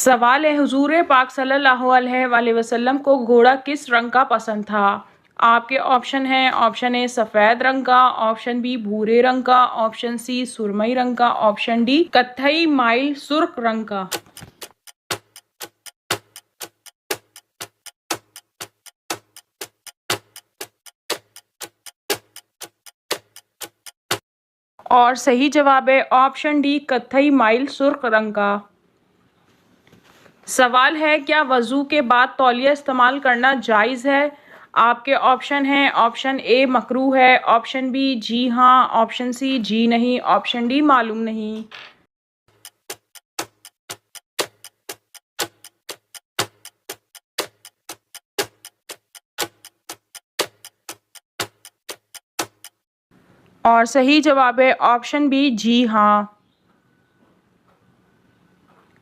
सवाल है, हुजूर पाक सल्लल्लाहु अलैहि वसल्लम को घोड़ा किस रंग का पसंद था? आपके ऑप्शन हैं, ऑप्शन ए सफ़ेद रंग का, ऑप्शन बी भूरे रंग का, ऑप्शन सी सुरमई रंग का, ऑप्शन डी कत्थई माइल सुर्ख रंग का। और सही जवाब है ऑप्शन डी कत्थई माइल सुर्ख रंग का। सवाल है, क्या वज़ू के बाद तौलिया इस्तेमाल करना जायज़ है? आपके ऑप्शन हैं, ऑप्शन ए मकरूह है, ऑप्शन बी जी हाँ, ऑप्शन सी जी नहीं, ऑप्शन डी मालूम नहीं। और सही जवाब है ऑप्शन बी जी हाँ।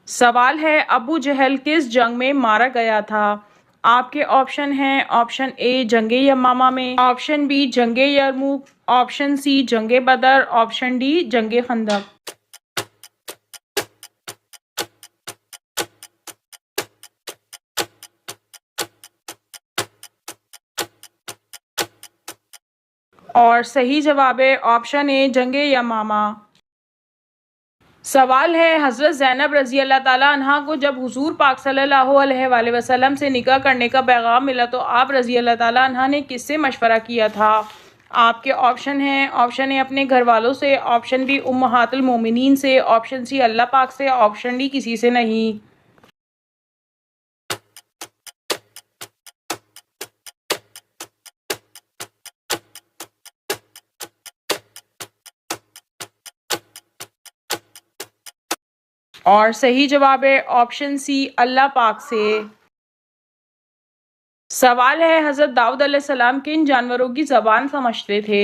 सवाल है, अबू जहल किस जंग में मारा गया था? आपके ऑप्शन हैं, ऑप्शन ए जंगे यमामा में, ऑप्शन बी जंगे यरमुक, ऑप्शन सी जंगे बदर, ऑप्शन डी जंगे खंदक। और सही जवाब है ऑप्शन ए जंगे यमामा। सवाल है, हज़रत ज़ैनब रज़ी अल्लाह ताला अन्हा को जब हुज़ूर पाक सल्लल्लाहु अलैहि वसल्लम से निकाह करने का पैगाम मिला तो आप रज़ी अल्लाह ताला अन्हा ने किससे मशवरा किया था? आपके ऑप्शन हैं, ऑप्शन ए अपने घर वालों से, ऑप्शन बी उम्महातुल मोमिनीन से, ऑप्शन सी अल्लाह पाक से, ऑप्शन डी किसी से नहीं। और सही जवाब है ऑप्शन सी अल्लाह पाक से। सवाल है, हज़रत दाऊद अलैहिस्सलाम किन जानवरों की ज़बान समझते थे?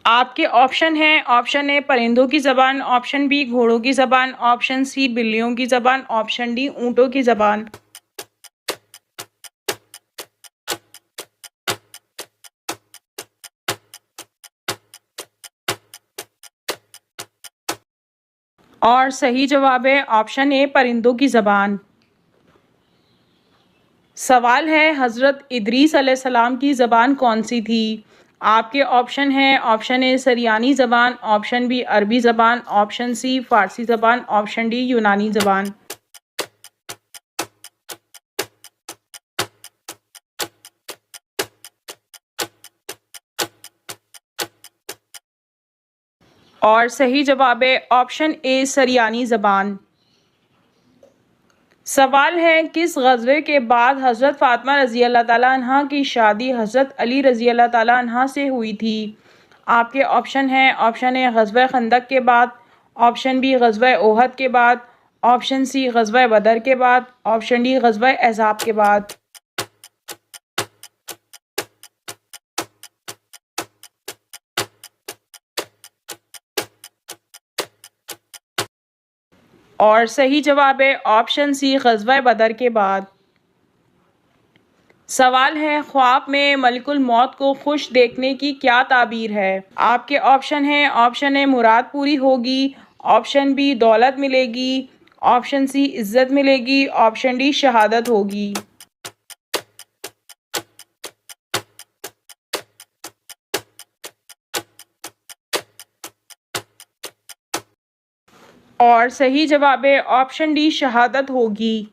आपके ऑप्शन हैं, ऑप्शन ए परिंदों की ज़बान, ऑप्शन बी घोड़ों की ज़बान, ऑप्शन सी बिल्लियों की ज़बान, ऑप्शन डी ऊँटों की ज़बान। और सही जवाब है ऑप्शन ए परिंदों की ज़बान। सवाल है, हज़रत इदरीस अलैहिस्सलाम की ज़बान कौन सी थी? आपके ऑप्शन हैं, ऑप्शन ए सरियानी ज़बान, ऑप्शन बी अरबी ज़बान, ऑप्शन सी फ़ारसी ज़बान, ऑप्शन डी यूनानी ज़बान। और सही जवाब है ऑप्शन ए सरियानी ज़बान। सवाल है, किस ग़ज़वे के बाद हज़रत फ़ातिमा रज़ी अल्लाह ताला अन्हा की शादी हज़रत अली रज़ी अल्लाह ताला अन्हा से हुई थी? आपके ऑप्शन हैं, ऑप्शन ए ग़ज़वा खंदक के बाद, ऑप्शन बी ग़ज़वा ओहद के बाद, ऑप्शन सी ग़ज़वा बदर के बाद, ऑप्शन डी ग़ज़वा अहज़ाब के बाद। और सही जवाब है ऑप्शन सी ग़ज़वा बदर के बाद। सवाल है, ख्वाब में मलिकुल मौत को खुश देखने की क्या ताबीर है? आपके ऑप्शन हैं, ऑप्शन ए मुराद पूरी होगी, ऑप्शन बी दौलत मिलेगी, ऑप्शन सी इज़्ज़त मिलेगी, ऑप्शन डी शहादत होगी। और सही जवाब है ऑप्शन डी शहादत होगी।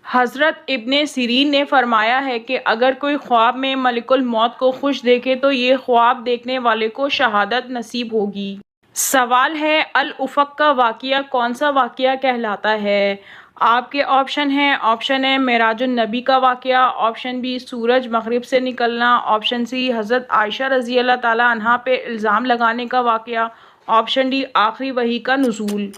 हज़रत इब्ने सिरीन ने फरमाया है कि अगर कोई ख्वाब में मलिकुल मौत को खुश देखे तो ये ख्वाब देखने वाले को शहादत नसीब होगी। सवाल है, अल उफ़क़ का वाक़या कौन सा वाक़या कहलाता है? आपके ऑप्शन हैं, ऑप्शन ए मेराजुन नबी का वाक़या, ऑप्शन बी सूरज मग़रिब से निकलना, ऑप्शन सी हज़रत आयशा रज़ी अल्लाह ताला अन्हा पे इल्ज़ाम लगाने का वाक़या, ऑप्शन डी आखिरी वही का नुज़ूल।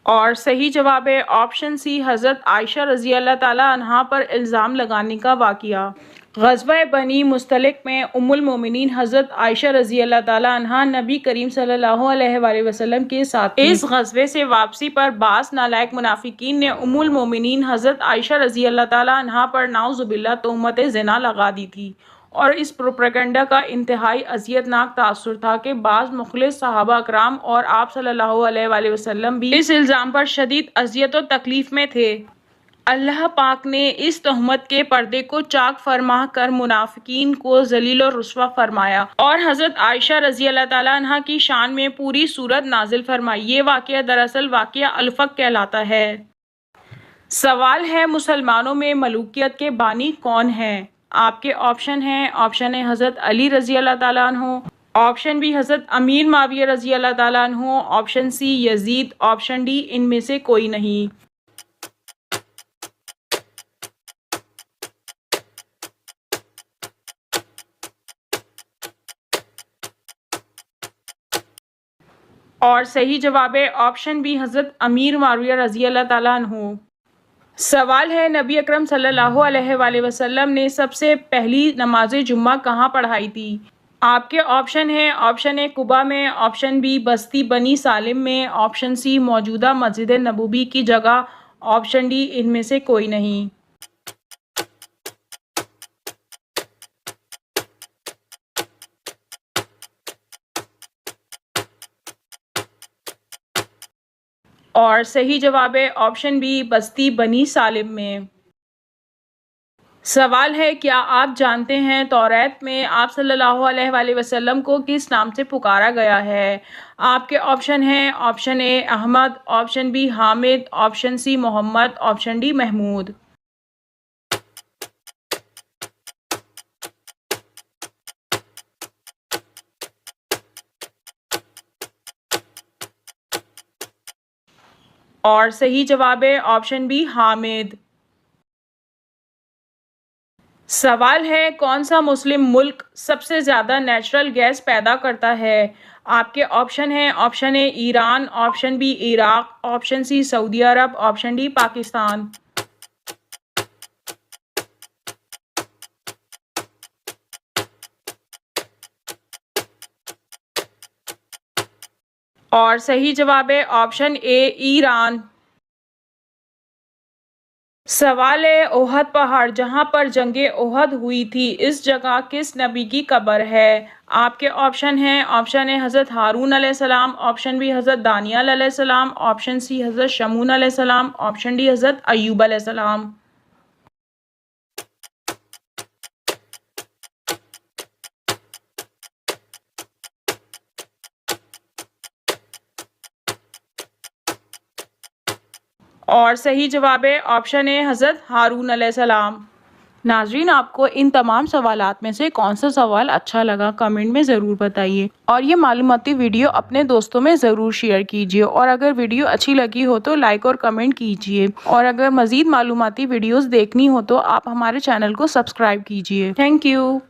और सही जवाब है ऑप्शन सी हज़रत आयशा रज़ी अल्लाह ताला अन्हा पर इल्ज़ाम लगाने का वाक़या। ग़ज़वा बनी मुस्तलिक में उम्मुल मोमिनीन हज़रत आयशा रज़ी अल्लाह ताला अन्हा नबी करीम सल्लल्लाहु अलैहि वसल्लम के साथ इस ग़ज़वे से वापसी पर बास नालायक मुनाफिकीन ने उम्मुल मोमिनीन हज़रत आयशा रज़ी अल्लाह ताला अन्हा पर नाउज़ुबिल्लाह तोहमत ज़िना लगा दी थी और इस प्रोपेगेंडा का इंतहाई अज़ियतनाक तासुर था कि बाज़ मुखलिस सहाबा कराम और आप सल्लल्लाहु अलैहि वसल्लम भी इस इल्ज़ाम पर शदीद अज़ियत और तकलीफ़ में थे। अल्लाह पाक ने इस तहमत के पर्दे को चाक फरमा कर मुनाफिकीन को जलील और रुस्वा फरमाया और हज़रत आयशा रज़ी अल्लाह ताला अन्हा की शान में पूरी सूरत नाजिल फरमाई। ये वाक़या दरअसल वाक़या अल-फक कहलाता है। सवाल है, मुसलमानों में मलूकियत के बानी कौन हैं? आपके ऑप्शन हैं, ऑप्शन ए हज़रत अली रज़ी अल्लाह ताला अन्हु, ऑप्शन बी हज़रत अमीर माविया रज़ी अल्लाह ताला अन्हु, option C Yazid, option D इनमें से कोई नहीं। और सही जवाब है ऑप्शन बी हज़रत अमीर माविया रज़ी अल्लाह ताला अन्हु। सवाल है, नबी अकरम सल्लल्लाहु अलैहि वसल्लम ने सबसे पहली नमाज जुम्मा कहाँ पढ़ाई थी? आपके ऑप्शन है, ऑप्शन ए कुबा में, ऑप्शन बी बस्ती बनी सालिम में, ऑप्शन सी मौजूदा मस्जिद नबवी की जगह, ऑप्शन डी इनमें से कोई नहीं। और सही जवाब है ऑप्शन बी बस्ती बनी सालिम में। सवाल है, क्या आप जानते हैं तौरात में आप सल्लल्लाहु अलैहि वसल्लम को किस नाम से पुकारा गया है? आपके ऑप्शन हैं, option A Ahmad, option B Hamid, option C Muhammad, option D Mahmud. और सही जवाब है ऑप्शन बी हामिद। सवाल है, कौन सा मुस्लिम मुल्क सबसे ज़्यादा नेचुरल गैस पैदा करता है? आपके ऑप्शन हैं, option A Iran, option B Iraq, option C Saudi Arabia, option D Pakistan. और सही जवाब है ऑप्शन ए ईरान। सवाल है, ओहद पहाड़ जहां पर जंगे ओहद हुई थी, इस जगह किस नबी की कब्र है? आपके ऑप्शन हैं, ऑप्शन ए हज़रत हारून अलैहिस्सलाम, ऑप्शन बी हज़रत दानियल अलैहिस्सलाम, ऑप्शन सी हज़रत शमून अलैहिस्सलाम, ऑप्शन डी हज़रत अय्यूब अलैहिस्सलाम। और सही जवाब है ऑप्शन ए हज़रत हारून अलैहिस्सलाम। नाजरीन, आपको इन तमाम सवालात में से कौन सा सवाल अच्छा लगा कमेंट में ज़रूर बताइए और ये मालूमाती वीडियो अपने दोस्तों में ज़रूर शेयर कीजिए और अगर वीडियो अच्छी लगी हो तो लाइक और कमेंट कीजिए और अगर मज़ीद मालूमाती वीडियोस देखनी हो तो आप हमारे चैनल को सब्सक्राइब कीजिए। Thank you.